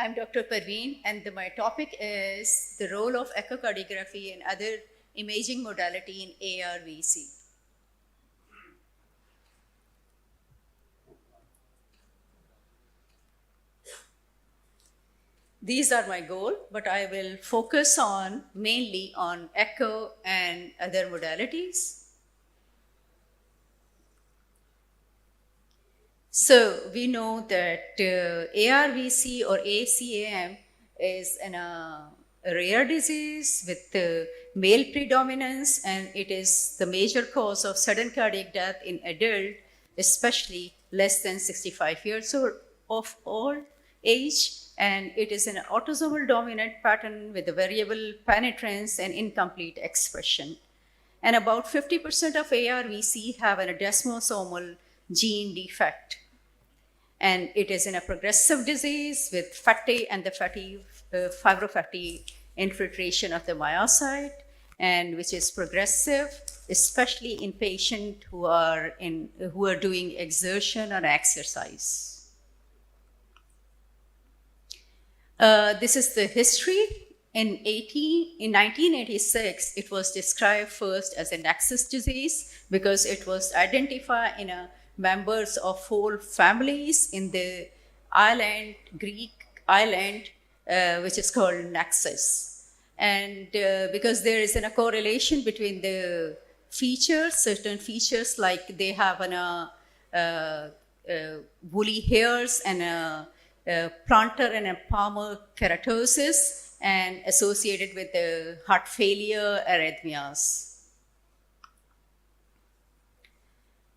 I'm Dr. Parveen, and my topic is the role of echocardiography and other imaging modality in ARVC. These are my goal, but I will focus on mainly on echo and other modalities. So we know that ARVC or ACAM is a rare disease with male predominance, and it is the major cause of sudden cardiac death in adult, especially less than 65 years of old age. And it is an autosomal dominant pattern with a variable penetrance and incomplete expression. And about 50% of ARVC have an desmosomal gene defect. And it is in a progressive disease with fatty and the fibrofatty infiltration of the myocyte, and which is progressive, especially in patients who are doing exertion or exercise. This is the history. In 1986, it was described first as a nexus disease because it was identified in members of whole families in the Greek island, which is called Naxos. And because there is a correlation between the features, certain features like they have woolly hairs and a plantar and a palmar keratosis, and associated with the heart failure arrhythmias.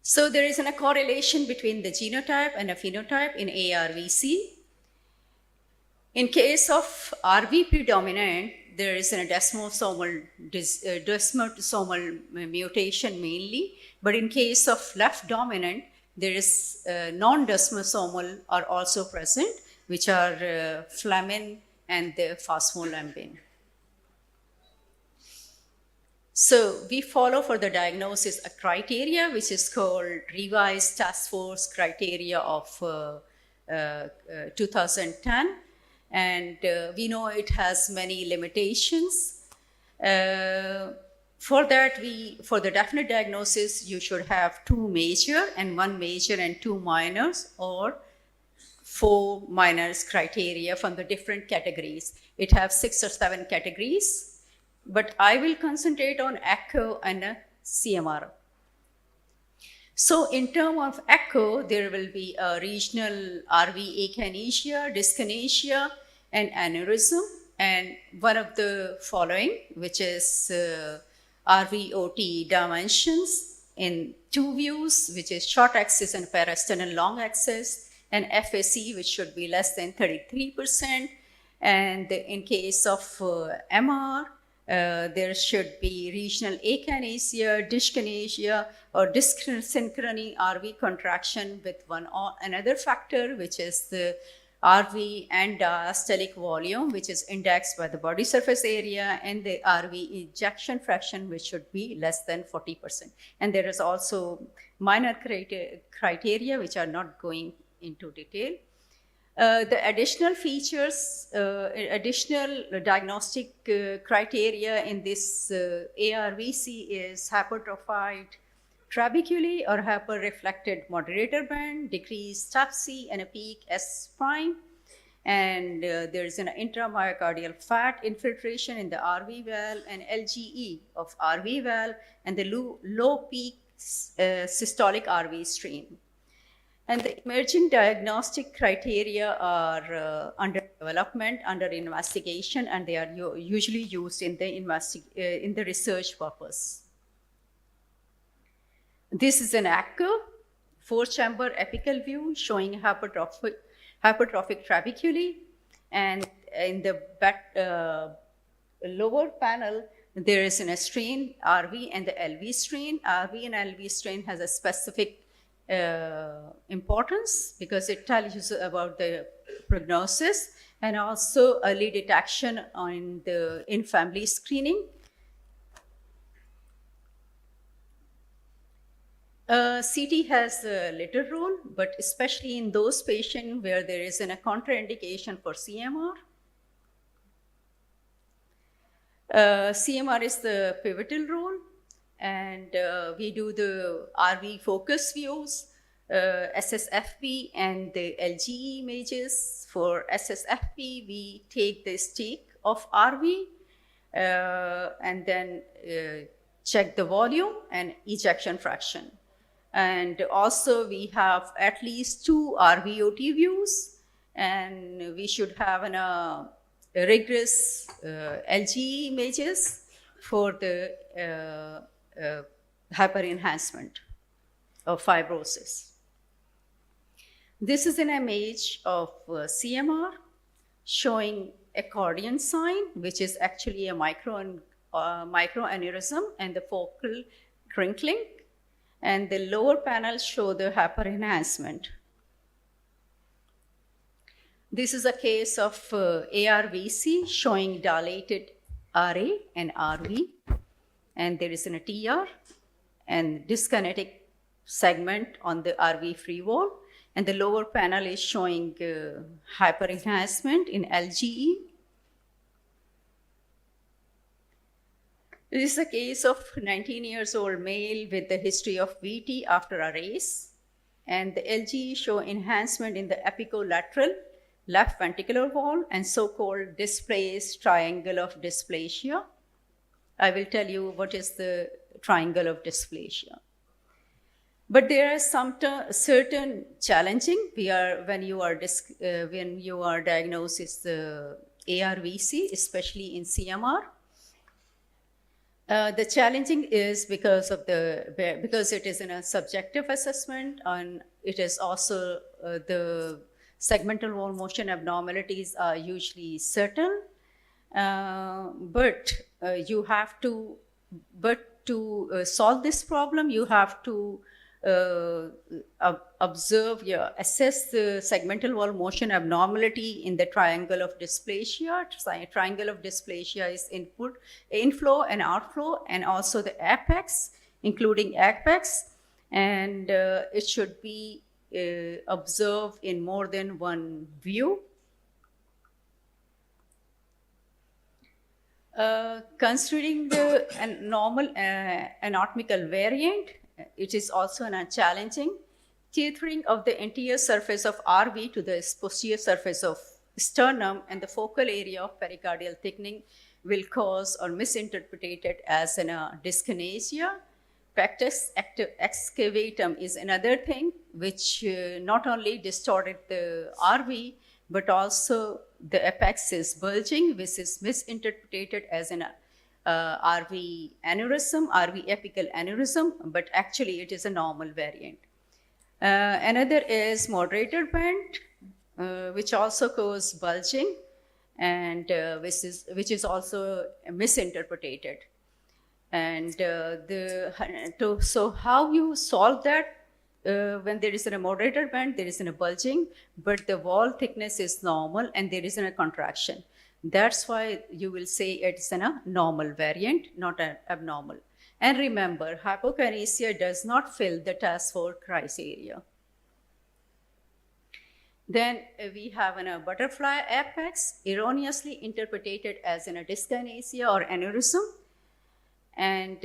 So there is a correlation between the genotype and a phenotype in ARVC. In case of RV predominant, there is a desmosomal mutation mainly, but in case of left dominant, there is non-desmosomal are also present, which are flamin and the phospholamban. So we follow for the diagnosis a criteria which is called Revised Task Force Criteria of 2010, and we know it has many limitations. For the definite diagnosis, you should have 2 major and 1 major and 2 minors, or 4 minors criteria from the different categories. It has 6 or 7 categories, but I will concentrate on echo and CMR. So in terms of echo, there will be a regional RV akinesia, dyskinesia, and aneurysm, and one of the following, which is RVOT dimensions in 2 views, which is short axis and parasternal long axis, and FAC, which should be less than 33%. And in case of MR, there should be regional akinesia, dyskinesia, or dyssynchrony RV contraction with one or another factor, which is the RV and diastolic volume, which is indexed by the body surface area, and the RV ejection fraction, which should be less than 40%. And there is also minor criteria, which are not going into detail. The additional features, additional diagnostic criteria in this ARVC is hypertrophied trabeculae or hyperreflected moderator band, decreased TAPC, and a peak S prime. And there is an intramyocardial fat infiltration in the RV valve, and LGE of RV valve, and the low peak systolic RV strain. And the emerging diagnostic criteria are under development, under investigation, and they are usually used in the research purpose. This is an echo, 4-chamber apical view showing hypertrophic trabeculae, and in the lower panel, there is a strain, RV and the LV strain. RV and LV strain has a specific importance because it tells you about the prognosis and also early detection in family screening. CT has a little role, but especially in those patients where there is a contraindication for CMR. CMR is the pivotal role, and we do the RV focus views, SSFP, and the LGE images. For SSFP, we take the stick of RV and then check the volume and ejection fraction. And also, we have at least 2 RVOT views, and we should have a rigorous LGE images for the hyperenhancement of fibrosis. This is an image of CMR showing accordion sign, which is actually a microaneurysm and the focal crinkling. And the lower panel show the hyperenhancement. This is a case of ARVC showing dilated RA and RV, and there is a TR and dyskinetic segment on the RV free wall, and the lower panel is showing hyperenhancement in LGE. This is a case of 19 years old male with a history of VT after a race, and the LGE show enhancement in the apicolateral left ventricular wall and so-called displaced triangle of dysplasia. I will tell you what is the triangle of dysplasia. But there are some certain challenging when you are diagnosed with the ARVC, especially in CMR. The challenging is because it is in a subjective assessment, and it is also the segmental wall motion abnormalities are usually certain, but to solve this problem, you have to assess the segmental wall motion abnormality in the triangle of dysplasia. Triangle of dysplasia is inflow and outflow, and also the apex, including apex, and it should be observed in more than one view. Considering the normal anatomical variant, it is also challenging. Tethering of the anterior surface of RV to the posterior surface of sternum and the focal area of pericardial thickening will cause or misinterpreted as dyskinesia. Pectus excavatum is another thing which not only distorted the RV, but also the apex is bulging, which is misinterpreted as an RV aneurysm, RV apical aneurysm, but actually it is a normal variant. Another is moderator band, which also causes bulging, and which is also misinterpreted. And so how you solve that? When there is a moderator band, there is a bulging, but the wall thickness is normal and there is a contraction. That's why you will say it's a normal variant, not an abnormal. And remember, hypokinesia does not fill the task force criteria. Then we have a butterfly apex, erroneously interpreted as a dyskinesia or aneurysm. And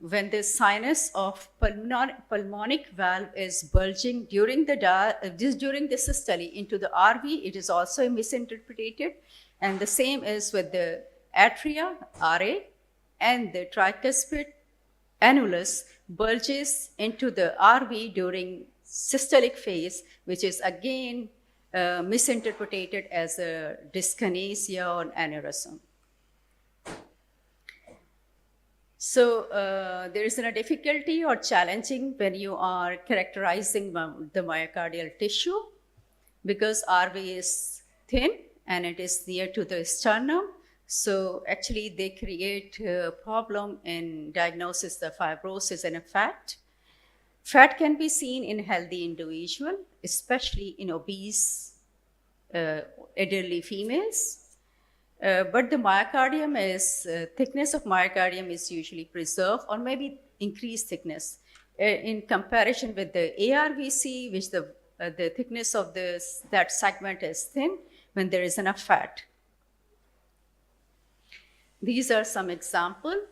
when the sinus of pulmonic valve is bulging during the systole into the RV, it is also misinterpreted. And the same is with the atria, RA, and the tricuspid annulus bulges into the RV during systolic phase, which is again misinterpreted as a dyskinesia or aneurysm. So there is a difficulty or challenging when you are characterizing the myocardial tissue, because RV is thin and it is near to the sternum. So actually they create a problem in diagnosis of fibrosis and fat. Fat can be seen in healthy individual, especially in obese elderly females. But the myocardium thickness of myocardium is usually preserved, or maybe increased thickness. In comparison with the ARVC, which the thickness of that segment is thin when there is enough fat. These are some examples.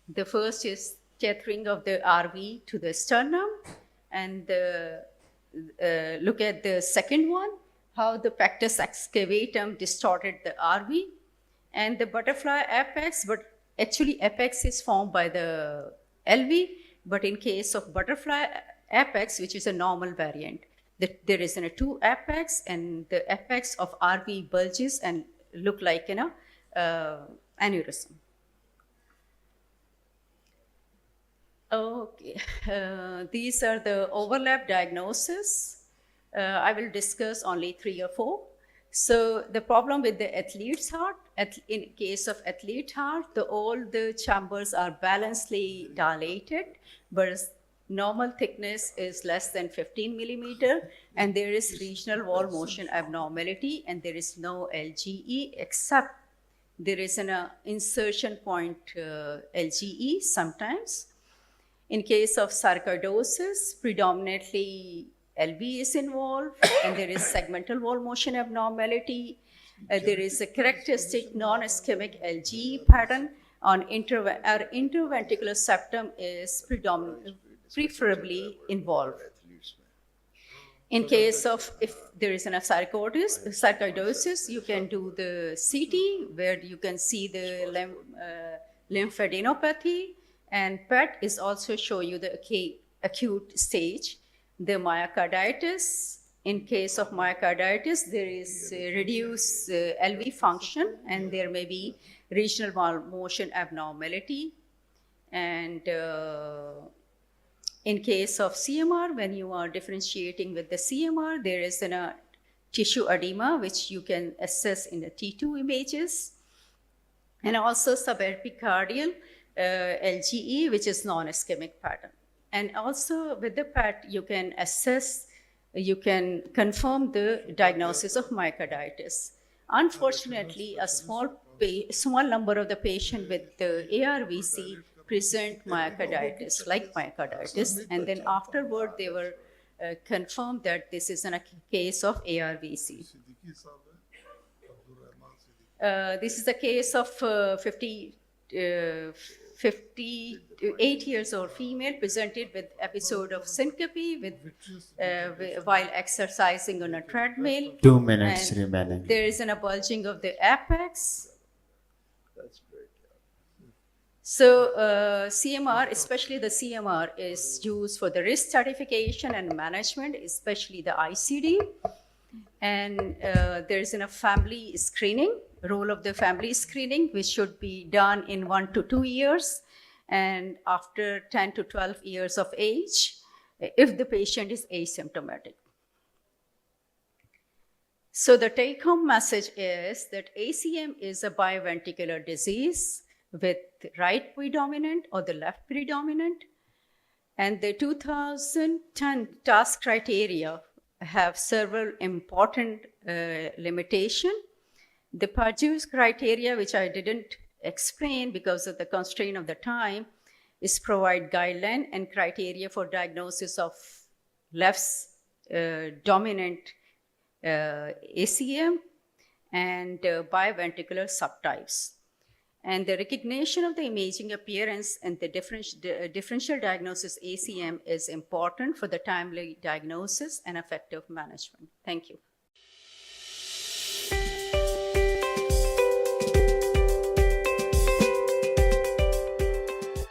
The first is tethering of the RV to the sternum, and look at the second one, how the pectus excavatum distorted the RV, and the butterfly apex, but actually apex is formed by the LV, but in case of butterfly apex, which is a normal variant, there is a two apex, and the apex of RV bulges and look like aneurysm. Okay, these are the overlap diagnoses. I will discuss only 3 or 4. So the problem with the athlete's heart, in case of athlete heart, all the chambers are balancedly dilated, but normal thickness is less than 15 millimeter, and there is regional wall motion abnormality, and there is no LGE except there is an insertion point LGE sometimes. In case of sarcoidosis, predominantly LV is involved, and there is segmental wall motion abnormality. There is a characteristic non-ischemic LGE pattern on our interventricular septum is preferably involved. In case of, if there is an sarcoidosis, you can do the CT, where you can see the lymphadenopathy, and PET is also show you the acute stage. The myocarditis, in case of myocarditis, there is reduced LV function, and there may be regional motion abnormality. And in case of CMR, when you are differentiating with the CMR, there is a tissue edema, which you can assess in the T2 images, and also subepicardial LGE, which is non-ischemic pattern. And also with the PET, you can assess, you can confirm the diagnosis of myocarditis. Unfortunately, a small number of the patient with the ARVC present myocarditis, and then afterward they were confirmed that this is a case of ARVC. This is a case of 58 years old female presented with episode of syncope while exercising on a treadmill. 2 minutes remaining. There is a bulging of the apex. That's great. So CMR, especially the CMR, is used for the risk stratification and management, especially the ICD. And there is a family screening, role of the family screening, which should be done in 1 to 2 years, and after 10 to 12 years of age, if the patient is asymptomatic. So the take-home message is that ACM is a biventricular disease with right predominant or the left predominant, and the 2010 task criteria have several important limitations. The Purdue's criteria, which I didn't explain because of the constraint of the time, is provide guideline and criteria for diagnosis of left dominant ACM and biventricular subtypes. And the recognition of the imaging appearance and the differential diagnosis ACM is important for the timely diagnosis and effective management. Thank you.